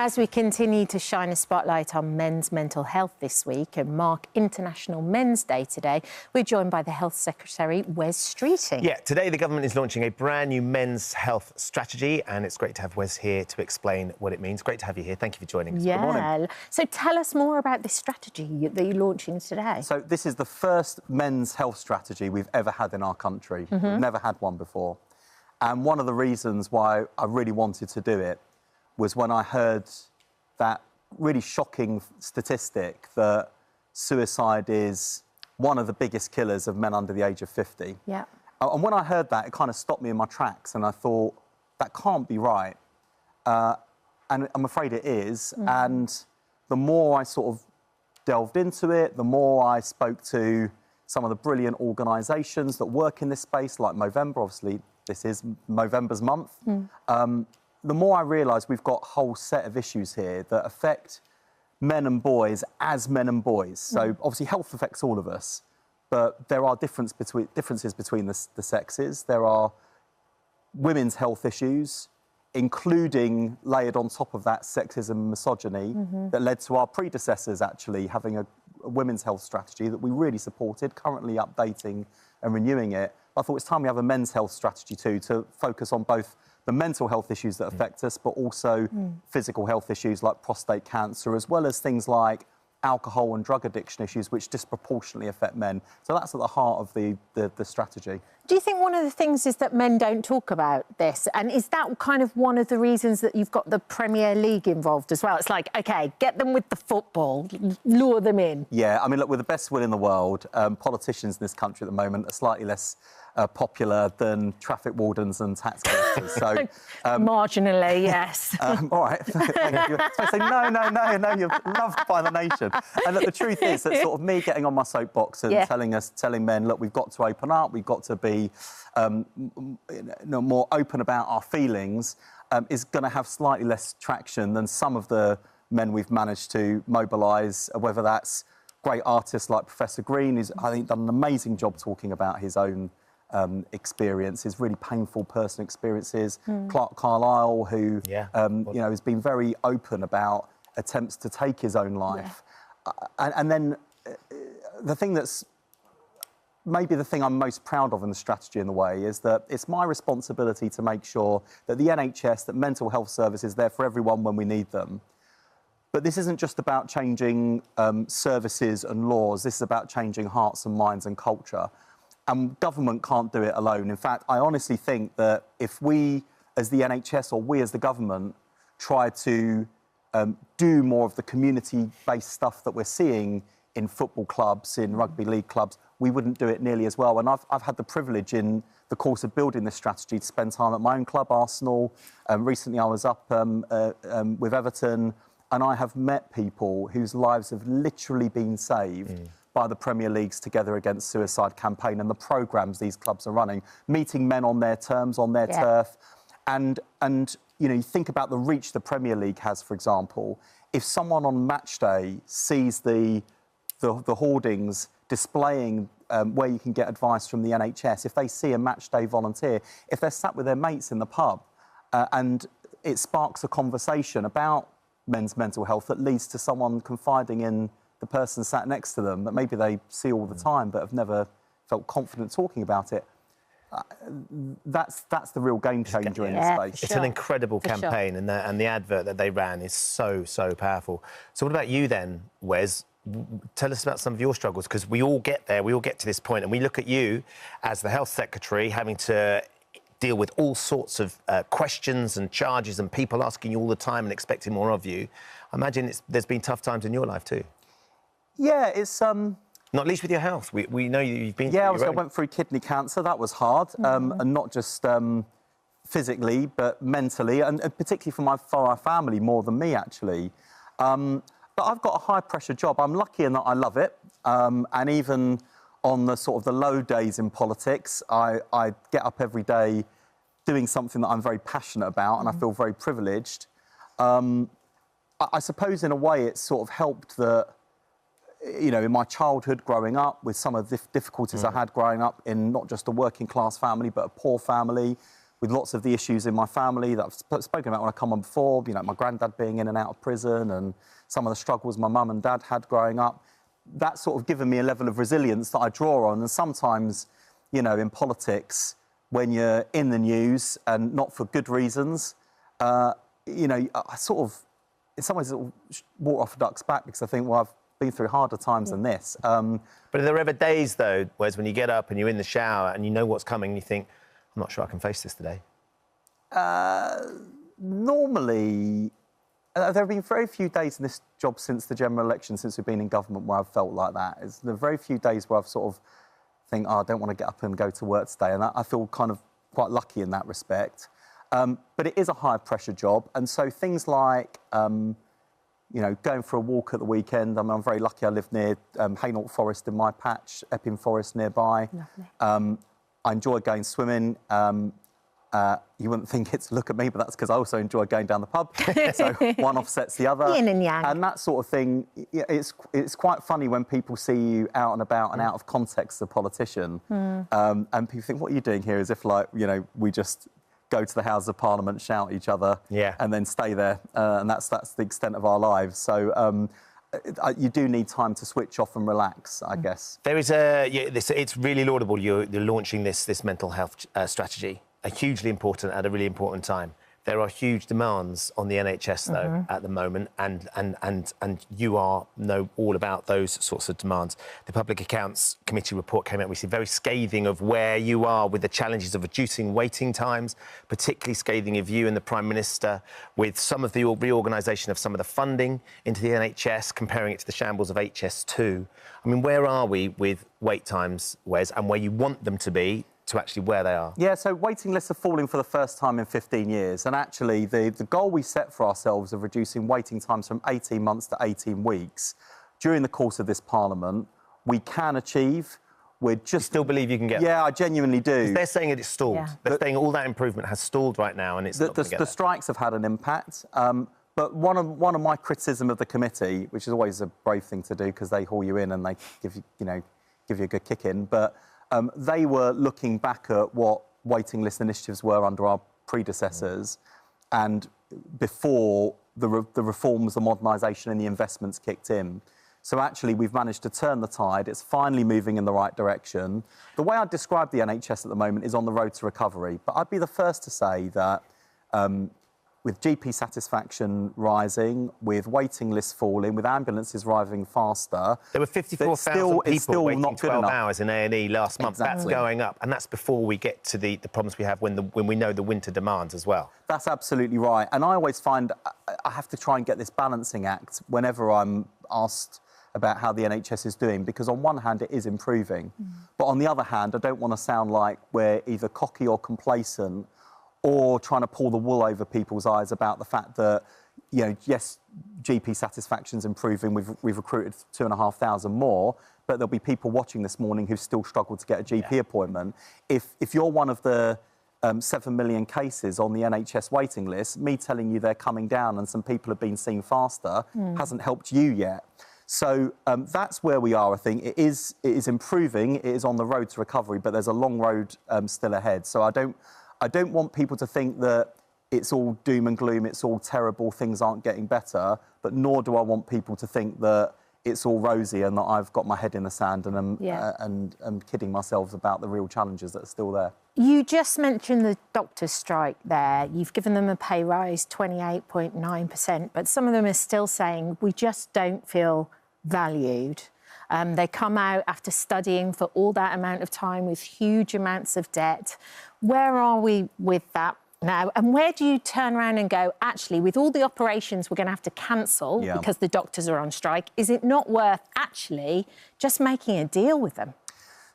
As we continue to shine a spotlight on men's mental health this week and mark International Men's Day today, we're joined by the Health Secretary, Wes Streeting. Yeah, today the government is launching a brand new men's health strategy, and it's great to have Wes here to explain what it means. Great to have you here. Thank you for joining us. Yeah. Good morning. So tell us more about this strategy that you're launching today. So this is the first men's health strategy we've ever had in our country. We've never had one before. And one of the reasons why I really wanted to do it was when I heard that really shocking statistic that suicide is one of the biggest killers of men under the age of 50. Yeah. And when I heard that, it kind of stopped me in my tracks, and I thought, that can't be right. And I'm afraid it is. And the more I sort of delved into it, the more I spoke to some of the brilliant organisations that work in this space, like Movember. Obviously, this is Movember's month. The more I realised we've got a whole set of issues here that affect men and boys as men and boys. So obviously health affects all of us, but there are differences between the sexes. There are women's health issues, including layered on top of that sexism and misogyny that led to our predecessors actually having a women's health strategy that we really supported, currently updating and renewing it. I thought it's time we have a men's health strategy too, to focus on both the mental health issues that affect us, but also physical health issues like prostate cancer, as well as things like alcohol and drug addiction issues, which disproportionately affect men. So that's at the heart of the strategy. Do you think one of the things is that men don't talk about this? And is that kind of one of the reasons that you've got the Premier League involved as well? It's like, OK, get them with the football, lure them in. Yeah, I mean, look, with the best will in the world, politicians in this country at the moment are slightly less popular than traffic wardens and tax collectors. So, marginally, yes. All right. Thank you. So I say, no, you're loved by the nation. And look, the truth is that sort of me getting on my soapbox and telling men, look, we've got to open up, we've got to be more open about our feelings, is going to have slightly less traction than some of the men we've managed to mobilise, whether that's great artists like Professor Green, who's, I think, done an amazing job talking about his own experience, his really painful personal experiences. Clark Carlisle, who you know, has been very open about attempts to take his own life. And then the thing that's maybe the thing I'm most proud of in the strategy, in a way, is that it's my responsibility to make sure that the NHS, that mental health service is there for everyone when we need them. But this isn't just about changing services and laws. This is about changing hearts and minds and culture. And government can't do it alone. In fact, I honestly think that if we, as the NHS, or we as the government, try to do more of the community-based stuff that we're seeing in football clubs, in rugby league clubs, we wouldn't do it nearly as well. And I've had the privilege in the course of building this strategy to spend time at my own club, Arsenal. Recently I was up with Everton, and I have met people whose lives have literally been saved by the Premier League's Together Against Suicide campaign and the programmes these clubs are running, meeting men on their terms, on their turf. And you know, you think about the reach the Premier League has, for example. If someone on match day sees the hoardings displaying where you can get advice from the NHS, if they see a match day volunteer, if they're sat with their mates in the pub and it sparks a conversation about men's mental health that leads to someone confiding in the person sat next to them that maybe they see all the time but have never felt confident talking about it, that's the real game changer in this space. It's an incredible campaign, and the advert that they ran is so powerful. So what about you then, Wes? Tell us about some of your struggles, because we all get there, we all get to this point, and we look at you as the Health Secretary having to deal with all sorts of questions and charges and people asking you all the time and expecting more of you. I imagine there's been tough times in your life too. Yeah, it's... Not least with your health. We know you've been... Yeah, I went through kidney cancer. That was hard, and not just physically, but mentally, and particularly for our family more than me, actually. But I've got a high-pressure job. I'm lucky in that I love it, and even on the sort of the low days in politics, I get up every day doing something that I'm very passionate about, and I feel very privileged. I suppose, in a way, it's sort of helped that, you know, in my childhood growing up, with some of the difficulties I had growing up in not just a working class family, but a poor family, with lots of the issues in my family that I've spoken about when I come on before, you know, my granddad being in and out of prison and some of the struggles my mum and dad had growing up, that's sort of given me a level of resilience that I draw on. And sometimes, you know, in politics, when you're in the news and not for good reasons, you know, I sort of, in some ways, water off a duck's back because I think, well, I've been through harder times than this. But are there ever days, though, Wes, when you get up and you're in the shower and you know what's coming and you think, I'm not sure I can face this today? Normally, there have been very few days in this job since the general election, since we've been in government, where I've felt like that. There are very few days where I've sort of think, oh, I don't want to get up and go to work today. And I feel kind of quite lucky in that respect. But it is a high-pressure job. And so things like, you know, going for a walk at the weekend. I mean, I'm very lucky I live near Hainault Forest in my patch, Epping Forest nearby. Lovely. I enjoy going swimming. You wouldn't think it to look at me, but that's because I also enjoy going down the pub. So one offsets the other. Yin and yang. And that sort of thing, it's quite funny when people see you out and about and out of context as a politician. And people think, what are you doing here? As if, like, you know, we just go to the Houses of Parliament, shout at each other, and then stay there. And that's the extent of our lives. So you do need time to switch off and relax, I guess. There is it's really laudable you're launching this mental health strategy. Hugely important at a really important time. There are huge demands on the NHS, though, at the moment, and you know all about those sorts of demands. The Public Accounts Committee report came out recently, very scathing of where you are with the challenges of reducing waiting times, particularly scathing of you and the Prime Minister with some of the reorganisation of some of the funding into the NHS, comparing it to the shambles of HS2. I mean, where are we with wait times, Wes, and where you want them to be, to actually where they are? Yeah, so waiting lists are falling for the first time in 15 years. And actually, the goal we set for ourselves of reducing waiting times from 18 months to 18 weeks during the course of this Parliament, we can achieve. We're just... You still believe you can get Yeah, I genuinely do. They're saying it's stalled. Yeah. They're saying all that improvement has stalled right now and it's not the strikes have had an impact. But one of my criticism of the committee, which is always a brave thing to do because they haul you in and they give you a good kick in, but they were looking back at what waiting list initiatives were under our predecessors and before the reforms, the modernisation and the investments kicked in. So actually, we've managed to turn the tide. It's finally moving in the right direction. The way I describe the NHS at the moment is on the road to recovery. But I'd be the first to say that with GP satisfaction rising, with waiting lists falling, with ambulances arriving faster... There were 54,000 people waiting 12 hours in A&E last month. Exactly. That's going up, and that's before we get to the problems we have when we know the winter demands as well. That's absolutely right. And I always find I have to try and get this balancing act whenever I'm asked about how the NHS is doing, because on one hand, it is improving. But on the other hand, I don't want to sound like we're either cocky or complacent or trying to pull the wool over people's eyes about the fact that, you know, yes, GP satisfaction's improving. We've recruited 2,500 more, but there'll be people watching this morning who still struggle to get a GP appointment. If you're one of the 7 million cases on the NHS waiting list, me telling you they're coming down and some people have been seen faster hasn't helped you yet. So that's where we are, I think. It is improving. It is on the road to recovery, but there's a long road still ahead. So I don't want people to think that it's all doom and gloom, it's all terrible, things aren't getting better, but nor do I want people to think that it's all rosy and that I've got my head in the sand and I'm kidding myself about the real challenges that are still there. You just mentioned the doctors' strike there. You've given them a pay rise, 28.9%, but some of them are still saying we just don't feel valued. They come out after studying for all that amount of time with huge amounts of debt. Where are we with that now? And where do you turn around and go, actually, with all the operations we're going to have to cancel because the doctors are on strike, is it not worth actually just making a deal with them?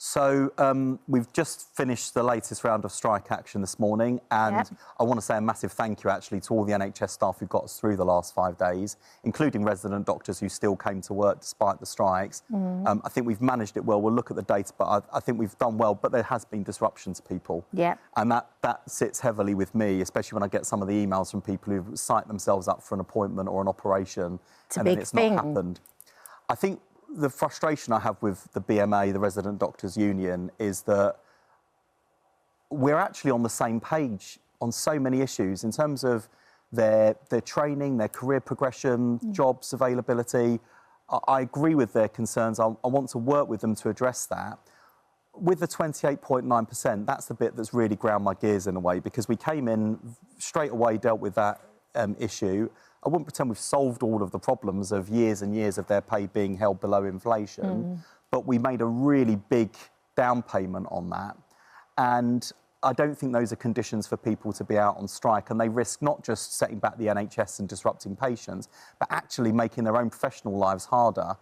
So we've just finished the latest round of strike action this morning, and I want to say a massive thank you, actually, to all the NHS staff who got us through the last 5 days, including resident doctors who still came to work despite the strikes. I think we've managed it well. We'll look at the data, but I think we've done well, but there has been disruption to people. And that sits heavily with me, especially when I get some of the emails from people who cite themselves up for an appointment or an operation, and then it's not happened. I think the frustration I have with the BMA, the Resident Doctors Union, is that we're actually on the same page on so many issues in terms of their training, their career progression, jobs availability. I agree with their concerns. I want to work with them to address that. With the 28.9%, that's the bit that's really ground my gears in a way, because we came in straight away, dealt with that issue. I wouldn't pretend we've solved all of the problems of years and years of their pay being held below inflation, but we made a really big down payment on that. And I don't think those are conditions for people to be out on strike, and they risk not just setting back the NHS and disrupting patients, but actually making their own professional lives harder.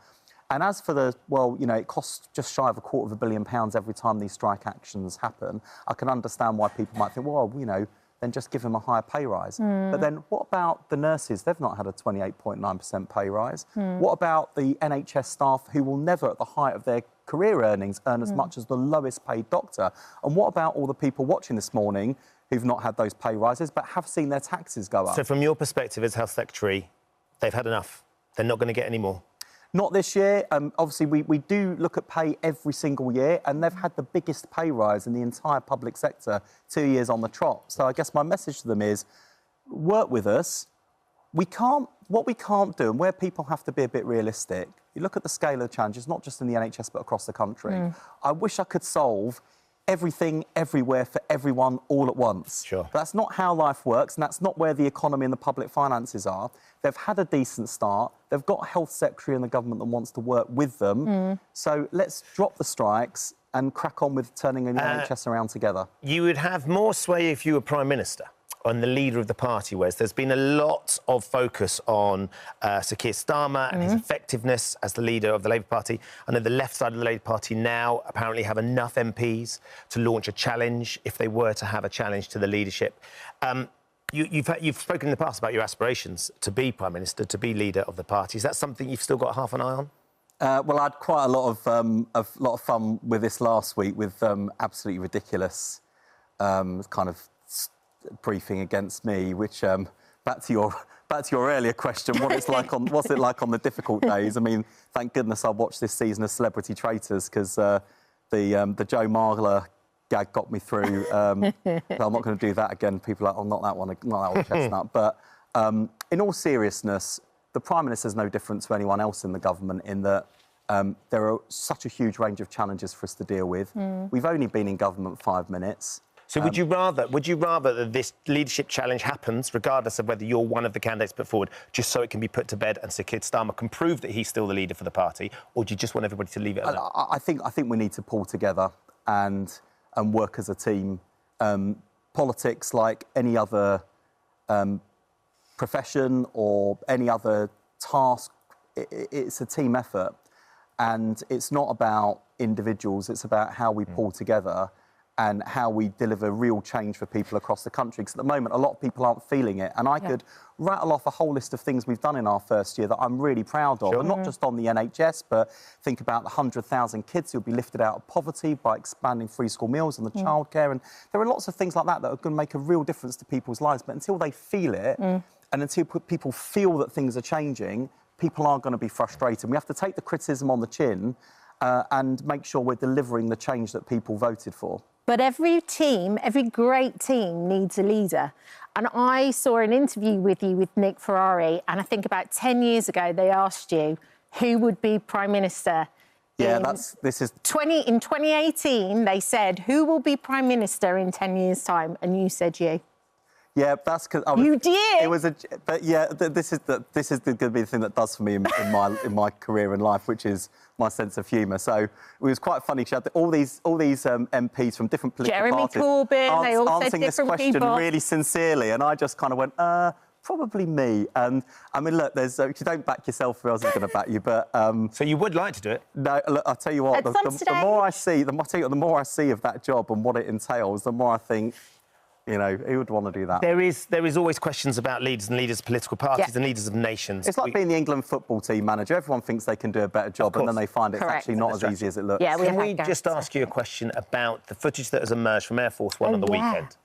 And as for the, well, you know, it costs just shy of £250 million every time these strike actions happen. I can understand why people might think, well, you know, then just give them a higher pay rise. But then what about the nurses? They've not had a 28.9% pay rise. What about the NHS staff who will never, at the height of their career earnings, earn as much as the lowest paid doctor? And what about all the people watching this morning who've not had those pay rises but have seen their taxes go up? So from your perspective as Health Secretary, they've had enough. They're not going to get any more. Not this year. Obviously, we do look at pay every single year, and they've had the biggest pay rise in the entire public sector 2 years on the trot. So I guess my message to them is, work with us. What we can't do, and where people have to be a bit realistic, you look at the scale of the challenges, not just in the NHS, but across the country. I wish I could solve everything, everywhere, for everyone, all at once. Sure. But that's not how life works, and that's not where the economy and the public finances are. They've had a decent start. They've got a health secretary in the government that wants to work with them. So let's drop the strikes and crack on with turning the NHS around together. You would have more sway if you were Prime Minister and the leader of the party, Wes. There's been a lot of focus on Sir Keir Starmer and his effectiveness as the leader of the Labour Party. I know the left side of the Labour Party now apparently have enough MPs to launch a challenge if they were to have a challenge to the leadership. You've spoken in the past about your aspirations to be Prime Minister, to be leader of the party. Is that something you've still got half an eye on? Well, I had quite a lot of fun with this last week with absolutely ridiculous kind of briefing against me, which back to your earlier question, what's it like on the difficult days? I mean, thank goodness I watched this season of Celebrity Traitors, because the Joe Marler gag got me through. So I'm not going to do that again. People are like, oh, not that one, not that old chestnut. But in all seriousness, the Prime Minister is no different to anyone else in the government in that there are such a huge range of challenges for us to deal with. We've only been in government 5 minutes. So would you rather that this leadership challenge happens, regardless of whether you're one of the candidates put forward, just so it can be put to bed and Sir Keir Starmer can prove that he's still the leader for the party, or do you just want everybody to leave it alone? I think we need to pull together and work as a team. Politics, like any other profession or any other task, it's a team effort, and it's not about individuals. It's about how we pull together and how we deliver real change for people across the country. Because at the moment, a lot of people aren't feeling it. And I could rattle off a whole list of things we've done in our first year that I'm really proud of. Sure. And not just on the NHS, but think about the 100,000 kids who'll be lifted out of poverty by expanding free school meals and the childcare. And there are lots of things like that that are going to make a real difference to people's lives. But until they feel it, and until people feel that things are changing, people are going to be frustrated. We have to take the criticism on the chin and make sure we're delivering the change that people voted for. But every team, every great team needs a leader. And I saw an interview with you with Nick Ferrari, and I think about 10 years ago, they asked you who would be Prime Minister. Yeah, in 2018, they said, who will be Prime Minister in 10 years' time? And you said you. Yeah, that's because you did. It was but yeah, this is going to be the thing that does for me in my career and life, which is my sense of humour. So it was quite funny. She had all these MPs from different political parties. Jeremy Corbyn. They all said different people. Answering this question really sincerely, and I just kind of went, probably me. And I mean, look, if you don't back yourself, who else is going to back you? But so you would like to do it? No, look, I'll tell you what. The more I see, the more I see of that job and what it entails, the more I think, you know, who would want to do that? There is always questions about leaders and leaders of political parties and leaders of nations. It's like being the England football team manager. Everyone thinks they can do a better job, and then they find it's actually not as easy as it looks. Yeah, Can we just ask you a question about the footage that has emerged from Air Force One on the weekend?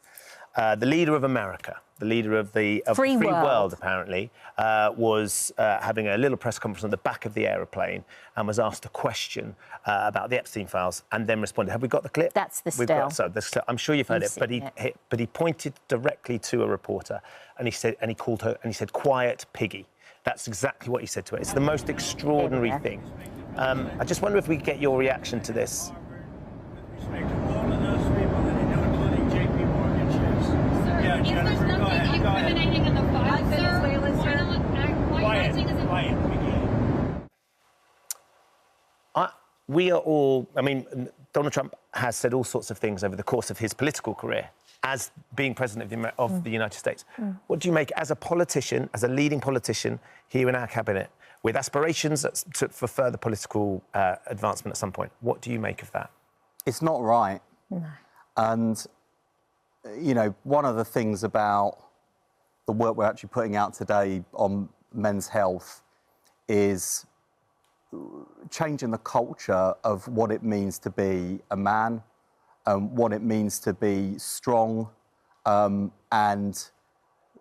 The leader of America the leader of the Free World, apparently, was having a little press conference on the back of the aeroplane and was asked a question about the Epstein files and then responded. Have we got the clip? That's the still. I'm sure you've heard it, it. but he pointed directly to a reporter and he called her and he said, "Quiet piggy." That's exactly what he said to her. It's the most extraordinary thing. I just wonder if we could get your reaction to this. Respect to all of those people that they know, including JP Morgan shares. Sir, Yeah, if Jennifer, there's go nothing ahead, go ahead. incriminating in the file, sir, Quiet, why not take as quiet, We are all... I mean, Donald Trump has said all sorts of things over the course of his political career as being president of the United States. What do you make as a politician, as a leading politician here in our cabinet, with aspirations for further political advancement at some point? What do you make of that? It's not right. No. And, you know, one of the things about the work we're actually putting out today on men's health is changing the culture of what it means to be a man, what it means to be strong, and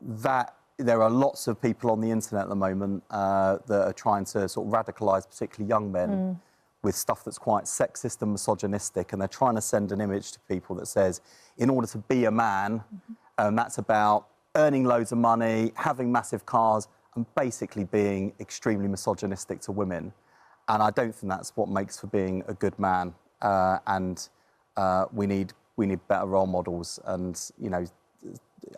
that there are lots of people on the internet at the moment that are trying to sort of radicalise particularly young men with stuff that's quite sexist and misogynistic, and they're trying to send an image to people that says, in order to be a man, that's about earning loads of money, having massive cars, and basically being extremely misogynistic to women. And I don't think that's what makes for being a good man. We need better role models. And, you know,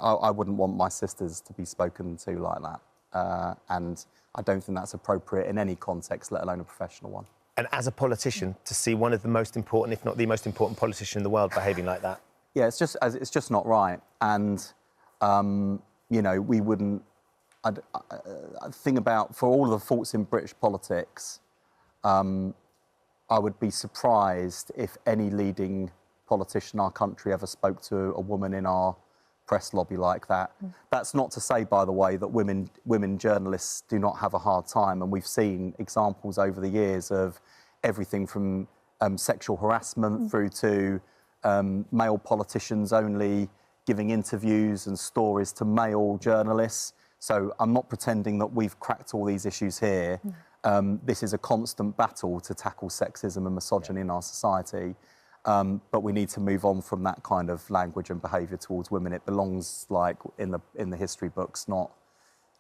I wouldn't want my sisters to be spoken to like that. And I don't think that's appropriate in any context, let alone a professional one. And as a politician, to see one of the most important, if not the most important politician in the world behaving like that? Yeah, it's just not right. And, you know, we wouldn't... I think about, for all of the faults in British politics, I would be surprised if any leading politician in our country ever spoke to a woman in our press lobby like that. That's not to say, by the way, that women journalists do not have a hard time, and we've seen examples over the years of everything from sexual harassment through to male politicians only giving interviews and stories to male journalists. So I'm not pretending that we've cracked all these issues here. This is a constant battle to tackle sexism and misogyny in our society. But we need to move on from that kind of language and behaviour towards women. It belongs, like, in the history books, not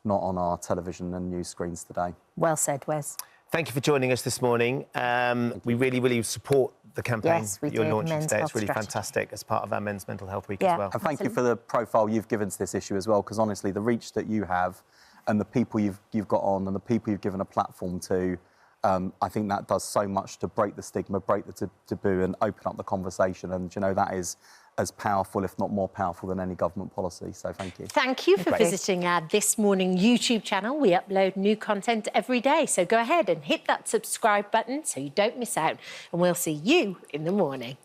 on our television and news screens today. Well said, Wes. Thank you for joining us this morning. We really, really support the campaign that you're launching today. It's really fantastic as part of our Men's Mental Health Week as well. And thank you for the profile you've given to this issue as well, because honestly, the reach that you have and the people you've got on and the people you've given a platform to, I think that does so much to break the stigma, break the taboo and open up the conversation. And, you know, that is as powerful, if not more powerful, than any government policy. So thank you. Thank you for visiting our This Morning YouTube channel. We upload new content every day. So go ahead and hit that subscribe button so you don't miss out. And we'll see you in the morning.